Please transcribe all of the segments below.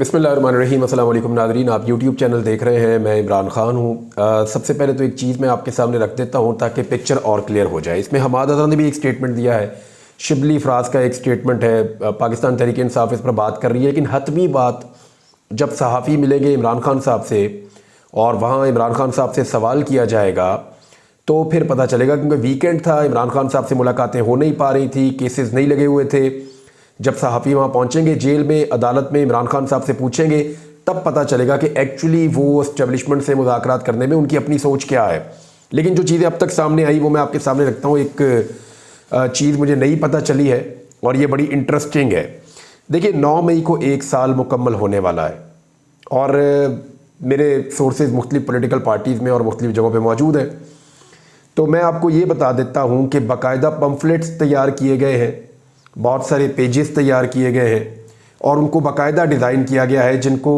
बिस्मिल्लाहिर्रहमानिर्रहीम। अस्सलाम वालेकुम नाज़रीन, आप यूट्यूब चैनल देख रहे हैं। मैं इमरान ख़ान हूँ। सबसे पहले तो एक चीज़ मैं आपके सामने रख देता हूँ ताकि पिक्चर और क्लियर हो जाए। इसमें हमाद अज़हर ने भी एक स्टेटमेंट दिया है, शिबली फ़राज का एक स्टेटमेंट है, पाकिस्तान तहरीक इंसाफ इस पर बात कर रही है। लेकिन हतमी बात जब सहाफ़ी मिलेंगे इमरान ख़ान साहब से और वहाँ इमरान ख़ान साहब से सवाल किया जाएगा तो फिर पता चलेगा, क्योंकि वीकेंड था, इमरान ख़ान साहब से मुलाकातें हो नहीं पा रही थी, केसेस नहीं लगे हुए थे। जब सहाफ़ी वहाँ पहुँचेंगे जेल में, अदालत में, इमरान ख़ान साहब से पूछेंगे, तब पता चलेगा कि एक्चुअली वो एस्टेब्लिशमेंट से मुज़ाकरात करने में उनकी अपनी सोच क्या है। लेकिन जो चीज़ें अब तक सामने आई वो मैं आपके सामने रखता हूँ। एक चीज़ मुझे नई पता चली है और ये बड़ी इंटरेस्टिंग है। देखिए, 9 मई को 1 साल मुकम्मल होने वाला है और मेरे सोर्सेज मुख्तलिफ पॉलिटिकल पार्टीज़ में और मुख्तलिफ जगहों पर मौजूद हैं। तो मैं आपको ये बता देता हूँ कि बाकायदा पम्फलेट्स तैयार किए गए हैं, बहुत सारे पेजेस तैयार किए गए हैं और उनको बाकायदा डिज़ाइन किया गया है, जिनको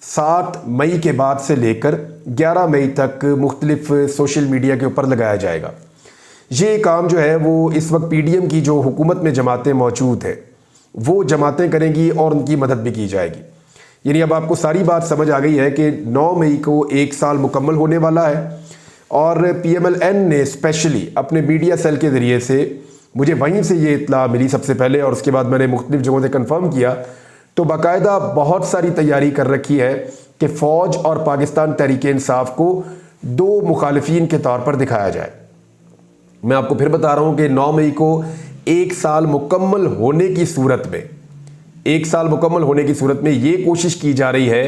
7 मई के बाद से लेकर 11 मई तक मुख्तलिफ सोशल मीडिया के ऊपर लगाया जाएगा। ये काम जो है वो इस वक्त PDM की जो हुकूमत में जमातें मौजूद हैं वो जमातें करेंगी और उनकी मदद भी की जाएगी। यानी अब आपको सारी बात समझ आ गई है कि 9 मई को 1 साल मुकम्मल होने वाला है और PMLN ने स्पेशली अपने मीडिया सेल के ज़रिए से, मुझे वहीं से ये इत्तला मिली सबसे पहले और उसके बाद मैंने मुख्तलिफ जगहों से कंफर्म किया, तो बाकायदा बहुत सारी तैयारी कर रखी है कि फ़ौज और पाकिस्तान तहरीक इंसाफ को 2 मुखालिफिन के तौर पर दिखाया जाए। मैं आपको फिर बता रहा हूँ कि 9 मई को 1 साल मुकम्मल होने की सूरत में, 1 साल मुकम्मल होने की सूरत में ये कोशिश की जा रही है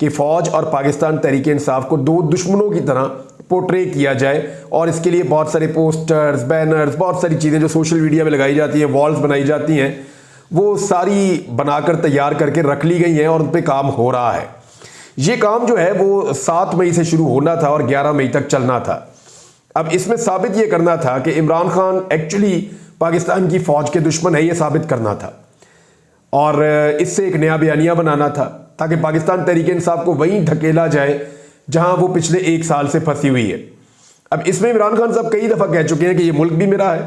कि फ़ौज और पाकिस्तान तहरीक इंसाफ को 2 दुश्मनों की तरह पोर्ट्रे किया जाए। और इसके लिए बहुत सारे पोस्टर्स, बैनर्स, बहुत सारी चीज़ें जो सोशल मीडिया में लगाई जाती हैं, वॉल्स बनाई जाती हैं, वो सारी बनाकर तैयार करके रख ली गई हैं और उन पर काम हो रहा है। ये काम जो है वो 7 मई से शुरू होना था और 11 मई तक चलना था। अब इसमें साबित ये करना था कि इमरान खान एक्चुअली पाकिस्तान की फ़ौज के दुश्मन है, ये साबित करना था और इससे एक नया बयानिया बनाना था ताकि पाकिस्तान तहरीक इंसाफ को वहीं धकेला जाए जहां वो पिछले 1 साल से फंसी हुई है। अब इसमें इमरान खान साहब कई दफ़ा कह चुके हैं कि ये मुल्क भी मेरा है,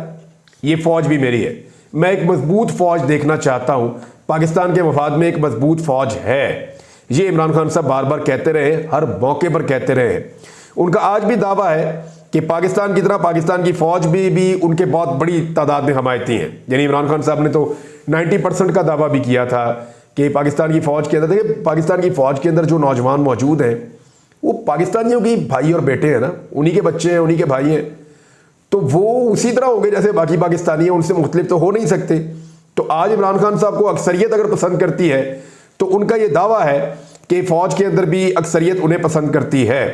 ये फ़ौज भी मेरी है, मैं एक मजबूत फ़ौज देखना चाहता हूं, पाकिस्तान के मफाद में एक मजबूत फ़ौज है। ये इमरान खान साहब बार बार कहते रहे, हर मौके पर कहते रहे। उनका आज भी दावा है कि पाकिस्तान की तरह पाकिस्तान की फ़ौज भी उनके बहुत बड़ी तादाद में हमायती हैं। यानी इमरान खान साहब ने तो 90% का दावा भी किया था कि पाकिस्तान की फ़ौज के अंदर, देखिए पाकिस्तान की फ़ौज के अंदर जो नौजवान मौजूद हैं वो पाकिस्तानियों की भाई और बेटे हैं ना, उन्हीं के बच्चे हैं, उन्हीं के भाई हैं, तो वो उसी तरह होंगे जैसे बाकी पाकिस्तानी हैं, उनसे मुख्तलिफ तो हो नहीं सकते। तो आज इमरान खान साहब को अक्सरियत अगर पसंद करती है तो उनका ये दावा है कि फ़ौज के अंदर भी अक्सरियत उन्हें पसंद करती है।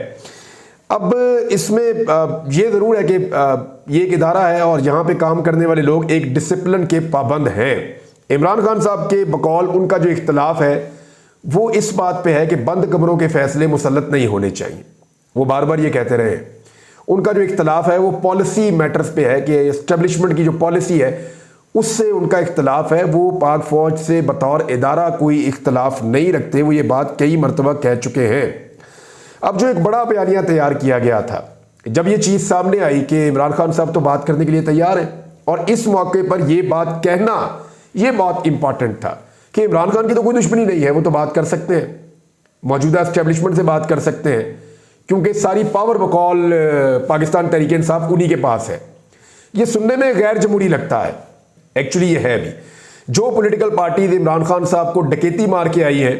अब इसमें ये ज़रूर है कि ये एक इदारा है और यहाँ पे काम करने वाले लोग एक डिसिप्लिन के पाबंद हैं। इमरान खान साहब के बकौल उनका जो इख्तलाफ है वो इस बात पे है कि बंद कमरों के फैसले मुसल्लत नहीं होने चाहिए। वो बार बार ये कहते रहे। उनका जो इख्तलाफ है वो पॉलिसी मैटर्स पे है कि एस्टेब्लिशमेंट की जो पॉलिसी है उससे उनका इख्तलाफ है। वो पाक फ़ौज से बतौर इदारा कोई इख्तलाफ नहीं रखते, वो ये बात कई मरतबा कह चुके हैं। अब जो एक बड़ा बयानिया तैयार किया गया था, जब ये चीज़ सामने आई कि इमरान खान साहब तो बात करने के लिए तैयार हैं और इस मौके पर यह बात कहना ये बहुत इंपॉर्टेंट था कि इमरान खान की तो कोई दुश्मनी नहीं है, वो तो बात कर सकते हैं, मौजूदा एस्टेब्लिशमेंट से बात कर सकते हैं, क्योंकि सारी पावर बकौल पाकिस्तान तहरीक इंसाफ उन्हीं के पास है। ये सुनने में गैर जमहूरी लगता है, एक्चुअली ये है भी। जो पॉलिटिकल पार्टीज इमरान खान साहब को डकैती मार के आई हैं,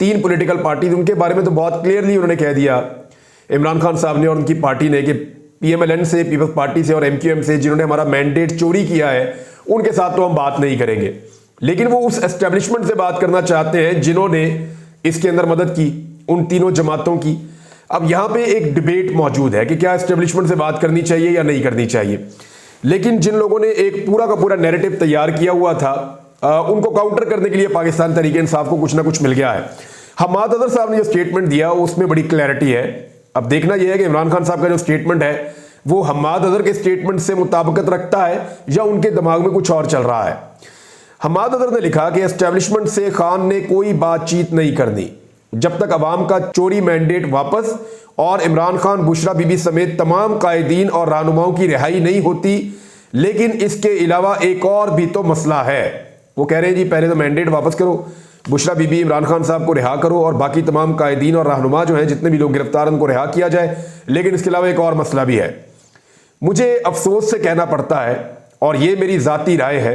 3 पॉलिटिकल पार्टीज, उनके बारे में तो बहुत क्लियरली उन्होंने कह दिया इमरान खान साहब ने और उनकी पार्टी ने कि PMLN से, पीपल्स पार्टी से और MQM से जिन्होंने हमारा मैंडेट चोरी किया है उनके साथ तो हम बात नहीं करेंगे। लेकिन वो उस एस्टेब्लिशमेंट से बात करना चाहते हैं जिन्होंने इसके अंदर मदद की, उन तीनों जमातों की। अब यहाँ पे एक डिबेट मौजूद है कि क्या एस्टेब्लिशमेंट से बात करनी चाहिए या नहीं करनी चाहिए। लेकिन जिन लोगों ने एक पूरा का पूरा नैरेटिव तैयार किया हुआ था उनको काउंटर करने के लिए पाकिस्तान तहरीक इंसाफ को कुछ ना कुछ मिल गया है। हमाद अज़हर साहब ने जो स्टेटमेंट दिया उसमें बड़ी क्लैरिटी है। अब देखना यह है कि इमरान खान साहब का जो स्टेटमेंट है वो हमाद अज़हर के स्टेटमेंट से मुताबिकत रखता है या उनके दिमाग में कुछ और चल रहा है। हमाद अज़हर ने लिखा कि एस्टेब्लिशमेंट से खान ने कोई बातचीत नहीं करनी जब तक अवाम का चोरी मैंडेट वापस और इमरान खान, बुशरा बीबी समेत तमाम कायदीन और रहनुमाओं की रिहाई नहीं होती। लेकिन इसके अलावा एक और भी तो मसला है। वो कह रहे हैं जी पहले तो मैंडेट वापस करो, बुशरा बीबी, इमरान खान साहब को रिहा करो और बाकी तमाम कायदीन और रहनुमा जो हैं, जितने भी लोग गिरफ्तार, उनको रिहा किया जाए। लेकिन इसके अलावा एक और मसला भी है, मुझे अफसोस से कहना पड़ता है और ये मेरी ज़ाती राय है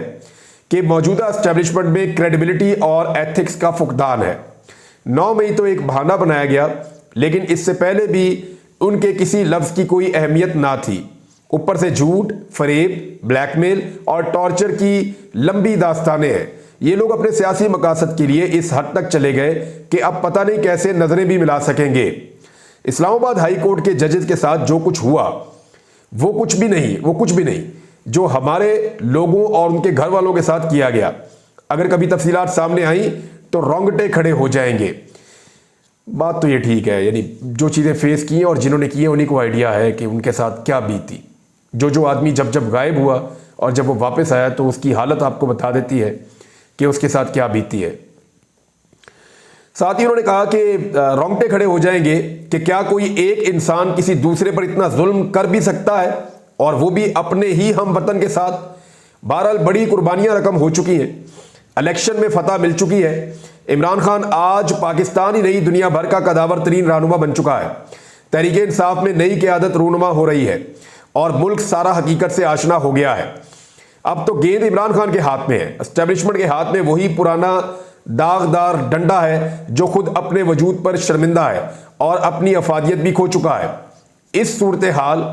कि मौजूदा एस्टेब्लिशमेंट में क्रेडिबिलिटी और एथिक्स का फुकदान है। 9 मई तो एक बहाना बनाया गया, लेकिन इससे पहले भी उनके किसी लफ्ज़ की कोई अहमियत ना थी। ऊपर से झूठ, फरेब, ब्लैकमेल और टॉर्चर की लंबी दास्तानें हैं। ये लोग अपने सियासी मकासद के लिए इस हद तक चले गए कि अब पता नहीं कैसे नजरें भी मिला सकेंगे। इस्लामाबाद हाई कोर्ट के जजेस के साथ जो कुछ हुआ वो कुछ भी नहीं जो हमारे लोगों और उनके घर वालों के साथ किया गया। अगर कभी तफसीलात सामने आई तो रोंगटे खड़े हो जाएंगे। बात तो ये ठीक है, यानी जो चीज़ें फेस की हैं और जिन्होंने की हैं उन्हीं को आइडिया है कि उनके साथ क्या बीती। जो आदमी जब गायब हुआ और जब वो वापस आया तो उसकी हालत आपको बता देती है कि उसके साथ क्या बीती है। साथ ही उन्होंने कहा कि रोंगटे खड़े हो जाएंगे कि क्या कोई एक इंसान किसी दूसरे पर इतना जुल्म कर भी सकता है, और वो भी अपने ही हम वतन के साथ। बहरहाल बड़ी कुर्बानियां रकम हो चुकी हैं, इलेक्शन में फतह मिल चुकी है। इमरान खान आज पाकिस्तान ही नहीं दुनिया भर का कदावर तरीन रहनुमा बन चुका है। तहरीक इंसाफ में नई क़यादत रूनुमा हो रही है और मुल्क सारा हकीकत से आशना हो गया है। अब तो गेंद इमरान खान के हाथ में है, एस्टेब्लिशमेंट के हाथ में वही पुराना दागदार डंडा है जो खुद अपने वजूद पर शर्मिंदा है और अपनी अफादियत भी खो चुका है। इस सूरत हाल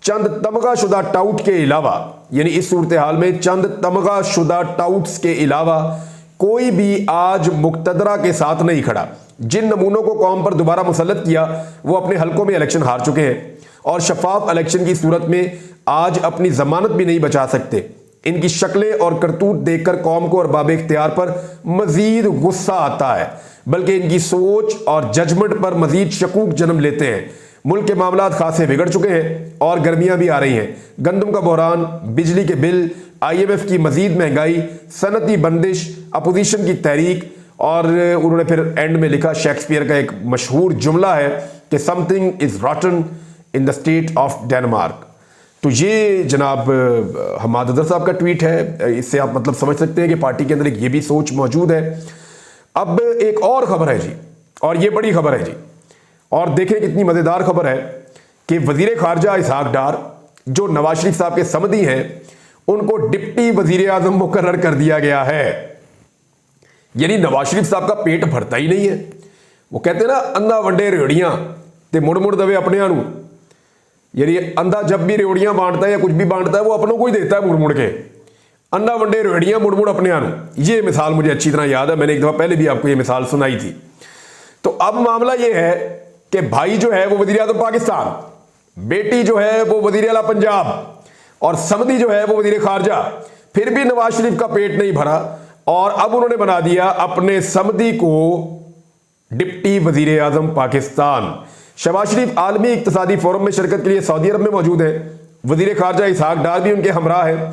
चंद तमगाशुदा टाउट के अलावा, यानी इस सूरत हाल में चंद तमगाशुदा टाउट्स के अलावा कोई भी आज मुक्तदरा के साथ नहीं खड़ा। जिन नमूनों को कौम पर दोबारा मुसल्लत किया वो अपने हलकों में इलेक्शन हार चुके हैं और शफाफ इलेक्शन की सूरत में आज अपनी जमानत भी नहीं बचा सकते। इनकी शक्लें और करतूत देखकर कौम को और बाब इख्तियार पर मजीद गुस्सा आता है, बल्कि इनकी सोच और जजमेंट पर मजीद शकूक जन्म लेते हैं। मुल्क के मामलात खासे बिगड़ चुके हैं और गर्मियां भी आ रही हैं। गंदम का बहरान, बिजली के बिल, IMF की मजीद महंगाई, सनती बंदिश, अपोजिशन की तहरीक, और उन्होंने फिर एंड में लिखा, शेक्सपियर का एक मशहूर जुमला है कि something is रॉटन in the state of Denmark. तो ये जनाब हमाद अदर साहब का ट्वीट है। इससे आप मतलब समझ सकते हैं कि पार्टी के अंदर एक ये भी सोच मौजूद है। अब एक और खबर है जी, और ये बड़ी खबर है जी, और देखें कितनी मजेदार खबर है कि वजीर खारजा इसहाक डार जो नवाज शरीफ साहब के समधी हैं उनको डिप्टी वजीर आजम मुकर्रर कर दिया गया है। यानी नवाज शरीफ साहब का पेट भरता ही नहीं है। वो कहते हैं ना, अंधा वंडे रेवड़ियां ते मुड़ मुड़ दवे अपने आनू। यानी अंधा जब भी रेवड़ियां बांटता है या कुछ भी बांटता है वो अपनों को ही देता है मुड़ मुड़ के। अंधा वंडे रेवड़ियां मुड़ मुड़ अपने आनू, ये मिसाल मुझे अच्छी तरह याद है, मैंने एक दफा पहले भी आपको ये मिसाल सुनाई थी। तो अब मामला ये है कि भाई जो है वो वजीर आज़म पाकिस्तान, बेटी जो है वो वजीर आला पंजाब, और समधी जो है वो वजीर खारजा। फिर भी नवाज शरीफ का पेट नहीं भरा और अब उन्होंने बना दिया अपने समधी को डिप्टी वजीर आजम पाकिस्तान। शहबाज शरीफ आलमी इक्तिसादी फोरम में शिरकत के लिए सऊदी अरब में मौजूद है। वजीर खारजा इसहाक डार भी उनके हमरा है।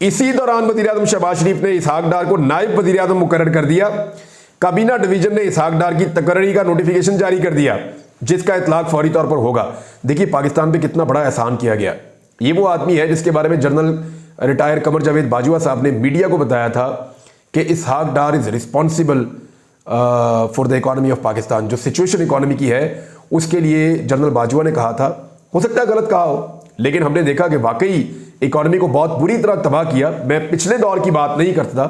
इसी दौरान वजीर आजम शहबाज शरीफ ने इसहाक डार को नायब वजीर आजम मुकर्रर कर दिया। काबीना डिवीजन ने इसहाक डार की तकर्री का नोटिफिकेशन जारी कर दिया, जिसका इतलाक फौरी तौर पर होगा। देखिए पाकिस्तान पे कितना बड़ा एहसान किया गया। ये वो आदमी है जिसके बारे में जनरल रिटायर कमर जावेद बाजवा साहब ने मीडिया को बताया था कि Ishaq Dar is responsible for the economy of Pakistan. जो सिचुएशन इकोनॉमी की है उसके लिए जनरल बाजवा ने कहा था। हो सकता है गलत कहा हो, लेकिन हमने देखा कि वाकई इकोनॉमी को बहुत बुरी तरह तबाह किया। मैं पिछले दौर की बात नहीं करता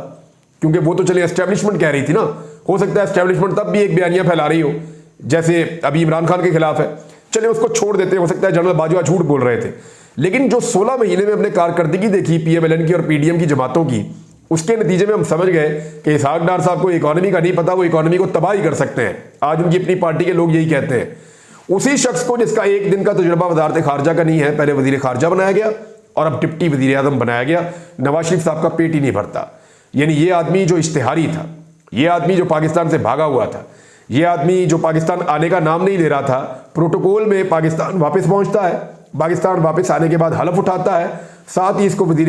क्योंकि वो तो चले एस्टेब्लिशमेंट कह रही थी ना, हो सकता है एस्टेब्लिशमेंट तब भी एक बयानियां फैला रही हो जैसे अभी इमरान खान के खिलाफ है, चले उसको छोड़ देते। हो सकता है जनरल बाजवा झूठ बोल रहे थे, लेकिन जो 16 महीने में हमने कारकर्दगी देखी PMLN की और PDM की जमातों की, उसके नतीजे में हम समझ गए कि इसहाक डार साहब को इकोनॉमी का नहीं पता, वो इकोनॉमी को तबाह ही कर सकते हैं। आज उनकी अपनी पार्टी के लोग यही कहते हैं। उसी शख्स को जिसका एक दिन का तजुर्बा वजारत खारजा का नहीं है, पहले वजीर खारजा बनाया गया और अब डिप्टी वजीर आजम बनाया गया। नवाज शरीफ साहब का पेट ही नहीं भरता। यानी ये आदमी जो इश्तिहारी था, ये आदमी जो पाकिस्तान से भागा हुआ था, ये आदमी जो पाकिस्तान आने का नाम नहीं ले रहा था, प्रोटोकॉल में पाकिस्तान वापस पहुंचता है। पाकिस्तान वापस आने के बाद हलफ उठाता है, साथ ही इसको वजीर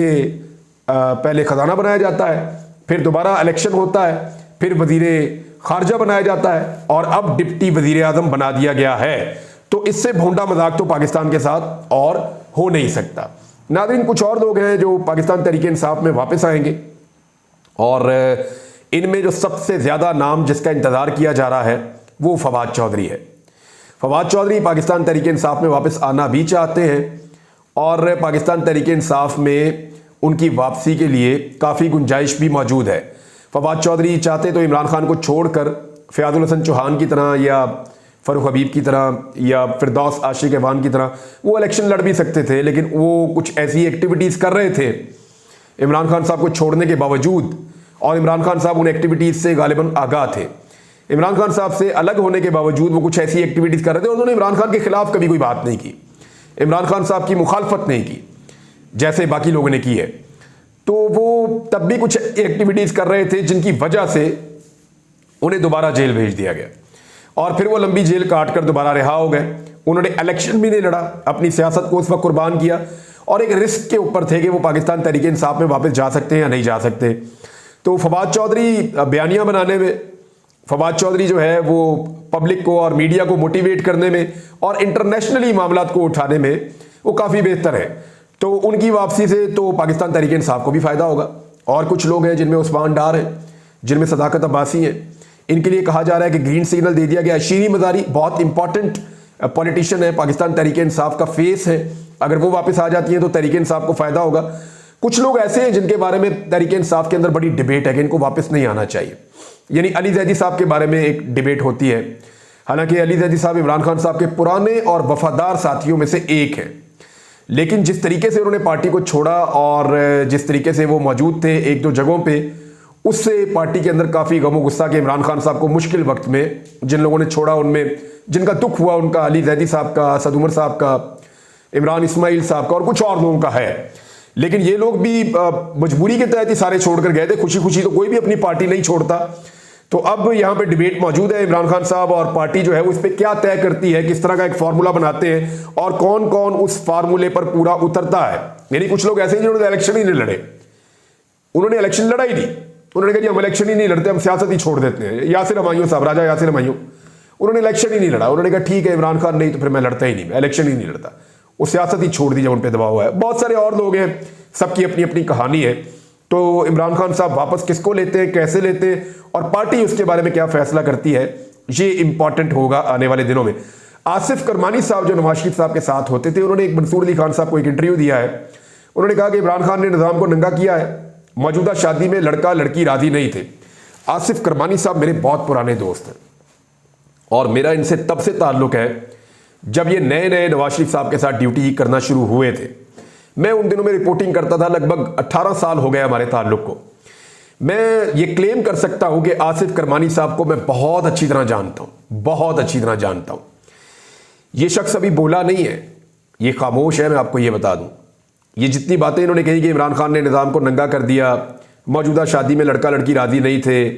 पहले खजाना बनाया जाता है, फिर दोबारा इलेक्शन होता है, फिर वजीर खारजा बनाया जाता है और अब डिप्टी वजीर आजम बना दिया गया है। तो इससे भोंडा मजाक तो पाकिस्तान के साथ और हो नहीं सकता। नाज़रीन, कुछ और लोग हैं जो पाकिस्तान तहरीक इंसाफ में वापस आएंगे और इनमें जो सबसे ज़्यादा नाम जिसका इंतज़ार किया जा रहा है वो फवाद चौधरी है। फवाद चौधरी पाकिस्तान तहरीक इंसाफ में वापस आना भी चाहते हैं और पाकिस्तान तहरीक इंसाफ में उनकी वापसी के लिए काफ़ी गुंजाइश भी मौजूद है। फवाद चौधरी चाहते तो इमरान खान को छोड़कर फ़याजुल हसन चौहान की तरह या फ़ारूक हबीब की तरह या फिरदौस आशिक अवान की तरह वो इलेक्शन लड़ भी सकते थे, लेकिन वो कुछ ऐसी एक्टिविटीज़ कर रहे थे इमरान खान साहब को छोड़ने के बावजूद, और इमरान खान साहब उन एक्टिविटीज़ से गालिबन आगाह थे। इमरान खान साहब से अलग होने के बावजूद वो कुछ ऐसी एक्टिविटीज़ कर रहे थे और उन्होंने इमरान खान के खिलाफ कभी कोई बात नहीं की, इमरान खान साहब की मुखालफत नहीं की जैसे बाकी लोगों ने की है। तो वो तब भी कुछ एक्टिविटीज़ कर रहे थे जिनकी वजह से उन्हें दोबारा जेल भेज दिया गया और फिर वो लंबी जेल काट कर दोबारा रिहा हो गए। उन्होंने इलेक्शन भी नहीं लड़ा, अपनी सियासत को उस वक्त कुर्बान किया और एक रिस्क के ऊपर थे कि वो पाकिस्तान तहरीक इंसाफ में वापस जा सकते हैं या नहीं जा सकते। तो फवाद चौधरी बयानियां बनाने में, फवाद चौधरी जो है वो पब्लिक को और मीडिया को मोटिवेट करने में और इंटरनेशनली मामलात को उठाने में वो काफ़ी बेहतर है। तो उनकी वापसी से तो पाकिस्तान तहरीक इंसाफ को भी फ़ायदा होगा। और कुछ लोग हैं जिनमें उस्मान डार हैं, जिनमें सदाकत अब्बासी हैं, इनके लिए कहा जा रहा है कि ग्रीन सिग्नल दे दिया गया। शीरी मज़ारी बहुत इंपॉर्टेंट पॉलिटिशियन है, पाकिस्तान तहरीक इंसाफ का फेस है, अगर वो वापस आ जाती है तो तहरीक इंसाफ को फ़ायदा होगा। कुछ लोग ऐसे हैं जिनके बारे में तहरीक इंसाफ के अंदर बड़ी डिबेट है कि इनको वापस नहीं आना चाहिए, यानी अली जैदी साहब के बारे में एक डिबेट होती है। हालांकि अली जैदी साहब इमरान खान साहब के पुराने और वफादार साथियों में से एक हैं, लेकिन जिस तरीके से उन्होंने पार्टी को छोड़ा और जिस तरीके से वो मौजूद थे एक दो जगहों पे, उससे पार्टी के अंदर काफ़ी गमो गुस्सा के इमरान खान साहब को मुश्किल वक्त में जिन लोगों ने छोड़ा, उनमें जिनका दुख हुआ उनका अली जैदी साहब का, असद उमर साहब का, इमरान इस्माइल साहब का और कुछ और लोगों का है। लेकिन ये लोग भी मजबूरी के तहत ही सारे छोड़कर गए थे, खुशी खुशी तो कोई भी अपनी पार्टी नहीं छोड़ता। तो अब यहाँ पे डिबेट मौजूद है, इमरान खान साहब और पार्टी जो है वो इस पर क्या तय करती है, किस तरह का एक फार्मूला बनाते हैं और कौन कौन उस फार्मूले पर पूरा उतरता है। यानी कुछ लोग ऐसे हैं जिन्होंने इलेक्शन ही नहीं लड़े, उन्होंने इलेक्शन लड़ा ही नहीं, उन्होंने कहा जी हम इलेक्शन ही नहीं लड़ते, हम सियासत ही छोड़ देते हैं। यासिर हमायूं साहब, राजा यासिर हमायूं, उन्होंने इलेक्शन ही नहीं लड़ा, उन्होंने कहा ठीक है इमरान खान नहीं तो फिर मैं लड़ता ही नहीं, मैं इलेक्शन ही नहीं लड़ता, वो सियासत ही छोड़ दी जब उन पर दबाव हुआ है। बहुत सारे और लोग हैं, सबकी अपनी अपनी कहानी है। तो इमरान खान साहब वापस किसको लेते हैं, कैसे लेते हैं और पार्टी उसके बारे में क्या फैसला करती है, ये इंपॉर्टेंट होगा आने वाले दिनों में। आसिफ करमानी साहब जो नवाज शरीफ साहब के साथ होते थे, उन्होंने एक मंसूर अली खान साहब को एक इंटरव्यू दिया है। उन्होंने कहा कि इमरान खान ने निज़ाम को नंगा किया है, मौजूदा शादी में लड़का लड़की राजी नहीं थे। आसिफ करमानी साहब मेरे बहुत पुराने दोस्त हैं और मेरा इनसे तब से ताल्लुक़ है जब ये नए नए नवाज शरीफ साहब के साथ ड्यूटी करना शुरू हुए थे। मैं उन दिनों में रिपोर्टिंग करता था, लगभग 18 साल हो गए हमारे ताल्लुक़ को। मैं ये क्लेम कर सकता हूं कि आसिफ करमानी साहब को मैं बहुत अच्छी तरह जानता हूं, बहुत अच्छी तरह जानता हूं। ये शख्स अभी बोला नहीं है, ये खामोश है, मैं आपको ये बता दूं। ये जितनी बातें इन्होंने कही कि इमरान खान ने निज़ाम को नंगा कर दिया, मौजूदा शादी में लड़का लड़की राजी नहीं थे,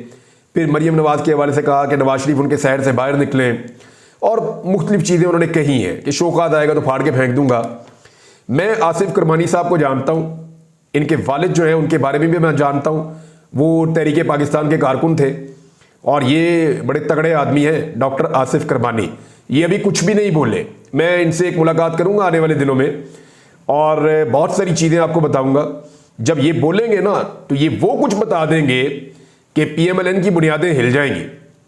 फिर मरीम नवाज़ के हवाले से कहा कि नवाज शरीफ उनके शहर से बाहर निकलें और मुख्तलिफ चीज़ें उन्होंने कही हैं कि शौकात आएगा तो फाड़ के फेंक दूंगा। मैं आसिफ करमानी साहब को जानता हूं, इनके वालिद जो हैं उनके बारे में भी मैं जानता हूं। वो तहरीक पाकिस्तान के कारकुन थे और ये बड़े तगड़े आदमी हैं, डॉक्टर आसिफ करमानी। ये अभी कुछ भी नहीं बोले। मैं इनसे एक मुलाकात करूंगा आने वाले दिनों में और बहुत सारी चीज़ें आपको बताऊंगा। जब ये बोलेंगे ना तो ये वो कुछ बता देंगे कि PMLN की बुनियादें हिल जाएंगी,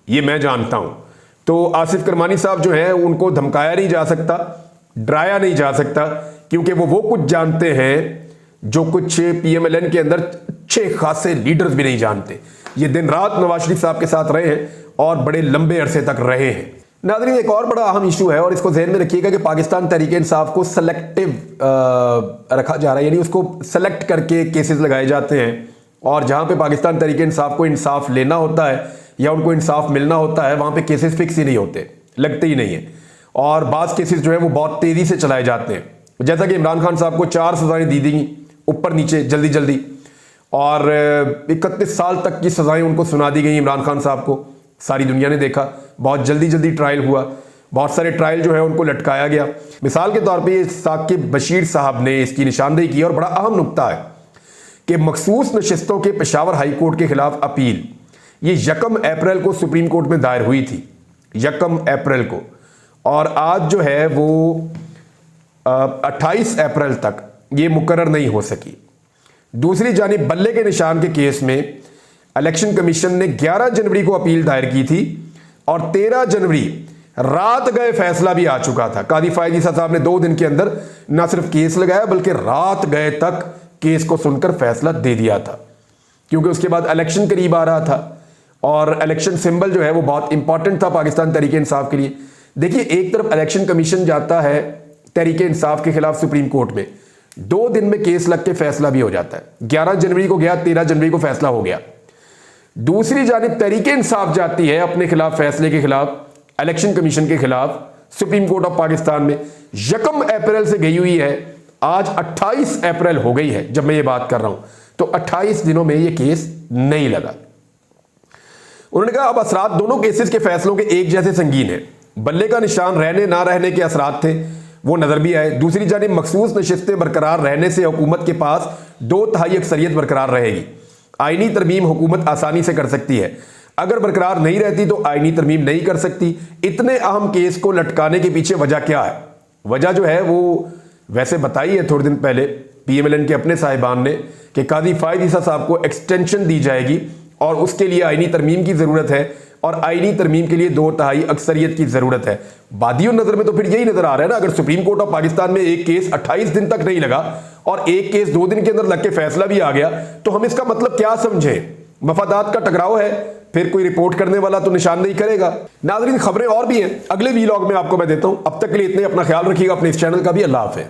ये मैं जानता हूं। तो आसिफ करमानी साहब जो हैं उनको धमकाया नहीं जा सकता, डराया नहीं जा सकता, क्योंकि वो कुछ जानते हैं जो कुछ PMLN के अंदर अच्छे खासे लीडर्स भी नहीं जानते। ये दिन रात नवाज शरीफ साहब के साथ रहे हैं और बड़े लंबे अरसे तक रहे हैं। नाज़रीन, एक और बड़ा अहम इशू है और इसको ज़हन में रखिएगा कि पाकिस्तान तहरीक इंसाफ को सेलेक्टिव रखा जा रहा है, यानी उसको सेलेक्ट करके केसेस लगाए जाते हैं और जहां पे पाकिस्तान तहरीक इंसाफ को इंसाफ लेना होता है या उनको इंसाफ मिलना होता है, वहां पे केसेस फिक्स ही नहीं होते, लगते ही नहीं है। और बाज़ केसेस जो है वो बहुत तेज़ी से चलाए जाते हैं, जैसा कि इमरान खान साहब को 4 सज़ाएँ दी गई ऊपर नीचे जल्दी जल्दी और 31 साल तक की सज़ाएँ उनको सुना दी गई इमरान खान साहब को। सारी दुनिया ने देखा, बहुत जल्दी जल्दी ट्रायल हुआ, बहुत सारे ट्रायल जो है उनको लटकाया गया। मिसाल के तौर पे ये साकिब बशीर साहब ने इसकी निशानदेही की और बड़ा अहम नुक्ता है कि मखसूस नशिस्तों के पेशावर हाई कोर्ट के खिलाफ अपील, ये 1 अप्रैल को सुप्रीम कोर्ट में दायर हुई थी, 1 अप्रैल को, और आज जो है वो 28 अप्रैल तक ये मुकर्रर नहीं हो सकी। दूसरी जानिब बल्ले के निशान के केस में इलेक्शन कमीशन ने 11 जनवरी को अपील दायर की थी और 13 जनवरी रात गए फैसला भी आ चुका था। कादी फायद ईसा साहब ने 2 दिन के अंदर ना सिर्फ केस लगाया बल्कि रात गए तक केस को सुनकर फैसला दे दिया था, क्योंकि उसके बाद इलेक्शन करीब आ रहा था और इलेक्शन सिंबल जो है वो बहुत इंपॉर्टेंट था पाकिस्तान तहरीक इंसाफ के लिए। देखिए, एक तरफ इलेक्शन कमीशन जाता है तहरीक इंसाफ के खिलाफ सुप्रीम कोर्ट में, 2 दिन में केस लग के फैसला भी हो जाता है। 11 जनवरी को गया, 13 जनवरी को फैसला हो गया। दूसरी जानिब तहरीक इंसाफ जाती है अपने खिलाफ फैसले के खिलाफ इलेक्शन कमीशन के खिलाफ सुप्रीम कोर्ट ऑफ पाकिस्तान में। 1 अप्रैल से गई हुई है, आज 28 अप्रैल हो गई है जब मैं ये बात कर रहा हूं, तो 28 दिनों में ये केस नहीं लगा। उन्होंने कहा अब असरात दोनों केसेस के फैसलों के एक जैसे संगीन है। बल्ले का निशान रहने ना रहने के असरात थे, वो नजर भी आए। दूसरी जानिब मखसूस नशिस्तें बरकरार रहने से हुकूमत के पास 2/3 अक्सरियत बरकरार रहेगी। आईनी तरमीम हुकूमत आसानी से कर सकती है, अगर बरकरार नहीं रहती तो आईनी तरमीम नहीं कर सकती। इतने अहम केस को लटकाने के पीछे वजह क्या है? वजह जो है वो वैसे बताई है थोड़े दिन पहले PMLN के अपने साहिबान ने कि कादी फायद ईसा साहब को एक्सटेंशन दी जाएगी और उसके लिए आईनी तरमीम की जरूरत है और आईनी तरमीम के लिए 2/3 अक्सरियत की जरूरत है। बादियों नजर में तो फिर यही नजर आ रहा है ना, अगर सुप्रीम कोर्ट ऑफ पाकिस्तान में एक केस 28 दिन तक नहीं लगा और एक केस 2 दिन के अंदर लग के फैसला भी आ गया, तो हम इसका मतलब क्या समझें? मफादात का टकराव है, फिर कोई रिपोर्ट करने वाला तो निशानदेही करेगा। नाज़रीन, खबरें और भी हैं, अगले वीलॉग में आपको मैं देता हूं। अब तक के लिए इतने, अपना ख्याल रखिएगा, अपने इस चैनल का भी। अल्लाह हाफ़िज़।